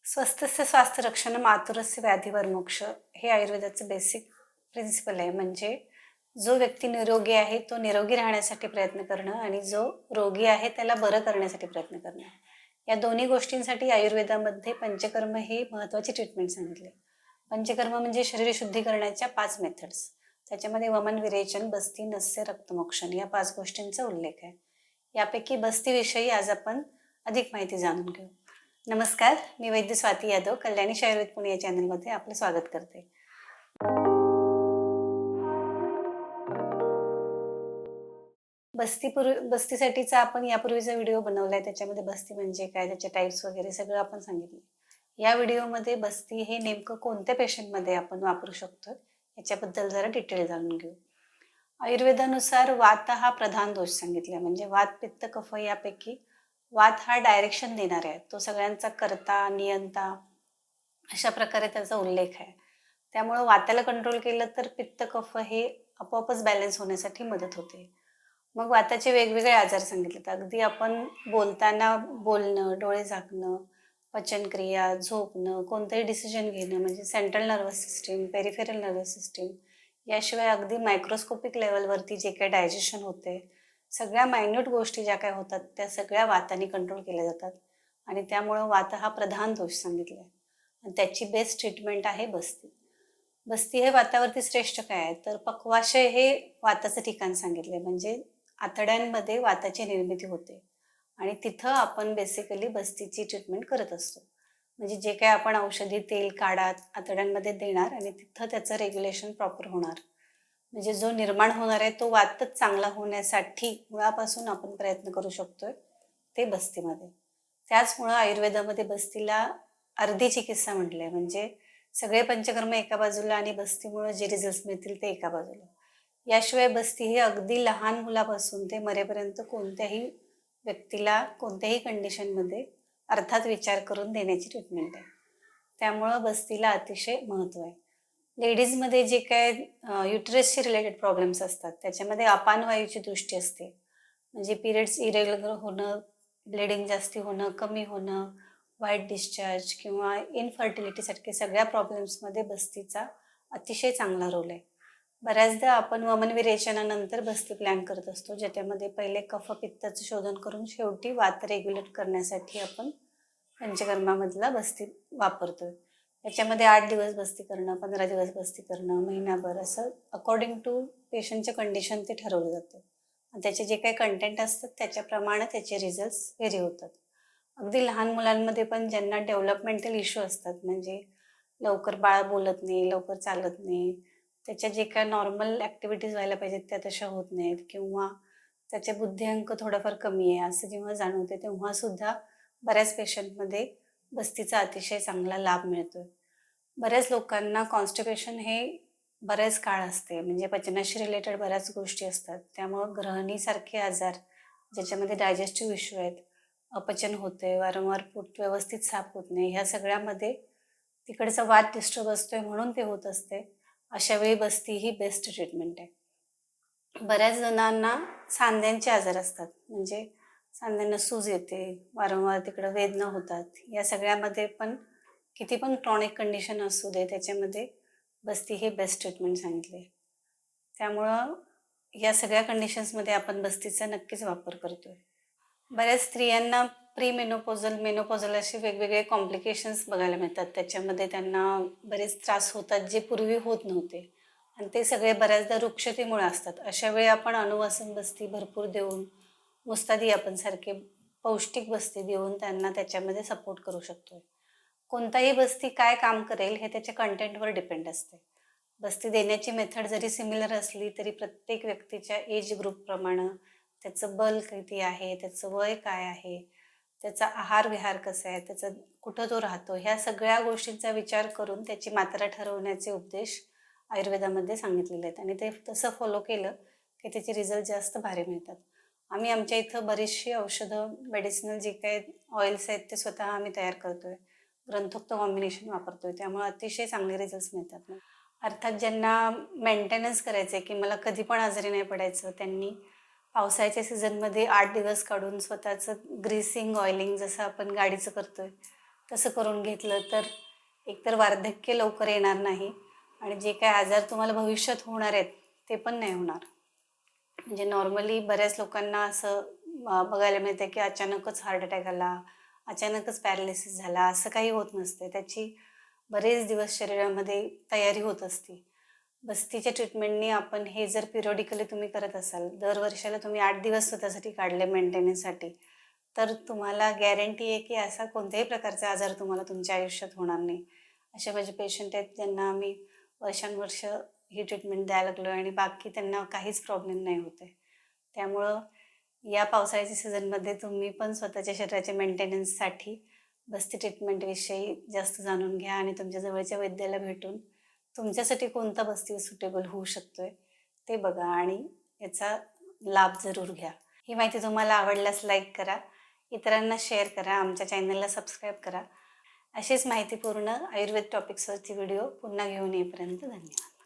स्वस्थस्य स्वास्थ्य रक्षणं आतुरस्य व्याधीवर मोक्ष हे आयुर्वेदाचं बेसिक प्रिन्सिपल आहे. म्हणजे जो व्यक्ती निरोगी आहे तो निरोगी राहण्यासाठी प्रयत्न करणं आणि जो रोगी आहे त्याला बरं करण्यासाठी प्रयत्न करणं. या दोन्ही गोष्टींसाठी आयुर्वेदामध्ये पंचकर्म ही महत्त्वाची ट्रीटमेंट सांगितली. पंचकर्म म्हणजे शरीर शुद्धीकरणाच्या 5 मेथड्स. त्याच्यामध्ये वमन, विरेचन, बस्ती, नस्य, रक्तमोक्षण या 5 गोष्टींचा उल्लेख आहे. यापैकी बस्तीविषयी आज आपण अधिक माहिती जाणून घेऊ. नमस्कार, मी वैद्य स्वाती यादव कल्याणी आयुर्वेद पुणे या चॅनलमध्ये आपलं स्वागत करते. बस्तीसाठीचा आपण यापूर्वीचा व्हिडिओ बनवलाय. त्याच्यामध्ये बस्ती म्हणजे काय, त्याचे टाईप्स वगैरे सगळं आपण सांगितलं. या व्हिडिओमध्ये बस्ती हे नेमकं कोणत्या पेशंटमध्ये आपण वापरू शकतो याच्याबद्दल जरा डिटेल जाणून घेऊ. आयुर्वेदानुसार वात हा प्रधान दोष सांगितला. म्हणजे वात, पित्त, कफ यापैकी वात हा डायरेक्शन देणारा आहे. तो सगळ्यांचा कर्ता, नियंता अशा प्रकारे त्याचा उल्लेख आहे. त्यामुळं वाताला कंट्रोल केलं तर पित्त, कफ हे आपोआपच बॅलन्स होण्यासाठी मदत होते. मग वाताचे वेगवेगळे आजार सांगितलेत. अगदी आपण बोलताना बोलणं, डोळे झाकणं, पचनक्रिया, झोपणं, कोणतंही डिसिजन घेणं म्हणजे central nervous system, peripheral nervous system, याशिवाय अगदी मायक्रोस्कोपिक लेवलवरती जे काही डायजेशन होते, सगळ्या मायन्यूट गोष्टी ज्या काय होतात त्या सगळ्या वाताने कंट्रोल केल्या जातात. आणि त्यामुळं वात हा प्रधान दोष सांगितला आहे. आणि त्याची बेस्ट ट्रीटमेंट आहे बस्ती. बस्ती हे वातावरती श्रेष्ठ काय आहे तर पक्वाशय हे वाताचं ठिकाण सांगितले. म्हणजे आतड्यांमध्ये वाताची निर्मिती होते आणि तिथं आपण बेसिकली बस्तीची ट्रीटमेंट करत असतो. म्हणजे जे काय आपण औषधी तेल काढा आतड्यांमध्ये देणार आणि तिथं त्याचं रेग्युलेशन प्रॉपर होणार. म्हणजे जो निर्माण होणार आहे तो वातच चांगला होण्यासाठी मुळापासून आपण प्रयत्न करू शकतोय ते बस्तीमध्ये. त्याचमुळं आयुर्वेदामध्ये बस्तीला अर्धी चिकित्सा म्हटलंय. म्हणजे सगळे पंचकर्म एका बाजूला आणि बस्तीमुळं जे रिझल्ट्स मिळतील ते एका बाजूला. याशिवाय बस्ती ही अगदी लहान मुलापासून ते मरेपर्यंत कोणत्याही व्यक्तीला कोणत्याही कंडिशनमध्ये अर्थात विचार करून देण्याची ट्रीटमेंट आहे. त्यामुळं बस्तीला अतिशय महत्त्व आहे. लेडीजमध्ये जे काय युटरसशी रिलेटेड प्रॉब्लेम्स असतात त्याच्यामध्ये अपानवायूची दृष्टी असते. म्हणजे पिरियड्स इरेग्युलर होणं, ब्लिडिंग जास्ती होणं, कमी होणं, व्हाईट डिस्चार्ज किंवा इनफर्टिलिटीसारख्या सगळ्या प्रॉब्लेम्समध्ये बस्तीचा अतिशय चांगला रोल आहे. बऱ्याचदा आपण वमन विरेचनानंतर बस्ती प्लॅन करत असतो, ज्याच्यामध्ये पहिले कफ पित्ताचं शोधन करून शेवटी वात रेग्युलेट करण्यासाठी आपण पंचकर्मामधला बस्ती वापरतोय. त्याच्यामध्ये 8 दिवस बस्ती करणं, 15 दिवस बस्ती करणं, महिनाभर असं अकॉर्डिंग टू पेशंटच्या कंडिशन ते ठरवलं जातं. आणि त्याचे जे काही कंटेंट असतात त्याच्याप्रमाणे त्याचे रिझल्ट्स व्हेरी होतात. अगदी लहान मुलांमध्ये पण ज्यांना डेव्हलपमेंटल इश्यू असतात, म्हणजे लवकर बाळ बोलत नाही, लवकर चालत नाही, त्याच्या जे काही नॉर्मल ॲक्टिव्हिटीज व्हायला पाहिजेत त्या तशा होत नाहीत किंवा त्याचे बुद्धिअंक थोडाफार कमी आहे असं जेव्हा जाणवते तेव्हासुद्धा बऱ्याच पेशंटमध्ये बस्तीचा अतिशय चांगला लाभ मिळतो. बऱ्याच लोकांना कॉन्स्टिपेशन हे बरेच काळ असते. म्हणजे पचनाशी रिलेटेड बऱ्याच गोष्टी असतात. त्यामुळं ग्रहणीसारखे आजार ज्याच्यामध्ये डायजेस्टिव्ह इश्यू आहेत, अपचन होते, वारंवार पोट व्यवस्थित साफ होत नाही, ह्या सगळ्यामध्ये तिकडचा वात डिस्टर्ब असतोय म्हणून ते होत असते. अशा वेळी बस्ती ही बेस्ट ट्रीटमेंट आहे. बऱ्याच जणांना सांध्यांचे आजार असतात. म्हणजे सांध्यांना सूज येते, वारंवार तिकडं वेदना होतात. या सगळ्यामध्ये पण किती पण क्रॉनिक कंडिशन असू दे त्याच्यामध्ये बस्ती हे बेस्ट ट्रीटमेंट सांगितले. त्यामुळं या सगळ्या कंडिशन्समध्ये आपण बस्तीचा नक्कीच वापर करतोय. बऱ्याच स्त्रियांना मेनोपॉझल असे वेगवेगळे कॉम्प्लिकेशन्स बघायला मिळतात. त्याच्यामध्ये त्यांना बरेच त्रास होतात जे पूर्वी होत नव्हते आणि ते सगळे बऱ्याचदा रुक्षतेमुळे असतात. अशा वेळी आपण अनुवासन बस्ती भरपूर देऊन, मुस्तादी आपण सारखे पौष्टिक बस्ती देऊन त्यांना त्याच्यामध्ये सपोर्ट करू शकतो. कोणताही बस्ती काय काम करेल हे त्याच्या कंटेंटवर डिपेंड असते. बस्ती देण्याची मेथड जरी सिमिलर असली तरी प्रत्येक व्यक्तीच्या एज ग्रुपप्रमाणे त्याचं बल किती आहे, त्याचं वय काय आहे, त्याचा आहार-विहार कसा आहे, त्याचं कुठं तो राहतो, ह्या सगळ्या गोष्टींचा विचार करून त्याची मात्रा ठरवण्याचे उपदेश आयुर्वेदामध्ये सांगितलेले आहेत आणि ते तसं फॉलो केलं की त्याचे रिझल्ट जास्त भारी मिळतात. आम्ही आमच्या इथं बरीचशी औषधं, मेडिसिनल जे काही ऑइल्स आहेत ते स्वतः आम्ही तयार करतोय. ग्रंथोक्त कॉम्बिनेशन वापरतोय. त्यामुळे अतिशय चांगले रिझल्ट्स मिळतात. अर्थात ज्यांना मेंटेनन्स करायचं आहे की मला कधी पण आजारी नाही पडायचं, त्यांनी पावसाळ्याच्या सीझनमध्ये 8 दिवस काढून स्वतःचं ग्रीसिंग, ऑइलिंग जसं आपण गाडीचं करतोय तसं करून घेतलं तर एकतर वार्धक्य लवकर येणार नाही आणि जे काय आजार तुम्हाला भविष्यात होणार आहेत ते पण नाही होणार. म्हणजे नॉर्मली बऱ्याच लोकांना असं बघायला मिळतं की अचानकच हार्ट अटॅक आला, अचानकच पॅरालिसिस झाला, असं काही होत नसते. त्याची बरेच दिवस शरीरामध्ये तयारी होत असते. बस्तीच्या ट्रीटमेंटनी आपण हे जर पिरियॉडिकली तुम्ही करत असाल, दर वर्षाला तुम्ही 8 दिवस स्वतःसाठी काढले मेंटेनन्ससाठी, तर तुम्हाला गॅरंटी आहे की असा कोणत्याही प्रकारचा आजार तुम्हाला तुमच्या आयुष्यात होणार नाही. असे माझे पेशंट आहेत ज्यांना आम्ही वर्षानुवर्ष ही ट्रीटमेंट द्यायला लागलो आणि बाकी त्यांना काहीच प्रॉब्लेम नाही होत आहे. त्यामुळं या पावसाळ्याच्या सीझनमध्ये तुम्ही पण स्वतःच्या शरीराच्या मेंटेनन्ससाठी बस्ती ट्रीटमेंटविषयी जास्त जाणून घ्या आणि तुमच्या जवळच्या वैद्याला भेटून तुमच्यासाठी कोणता बस्ती सुटेबल होऊ शकतोय ते बघा आणि याचा लाभ जरूर घ्या. ही माहिती तुम्हाला आवडल्यास लाईक करा, इतरांना शेअर करा, आमच्या चॅनलला सबस्क्राईब करा. अशीच माहितीपूर्ण आयुर्वेद टॉपिक्सवरची व्हिडिओ पुन्हा घेऊन येईपर्यंत धन्यवाद.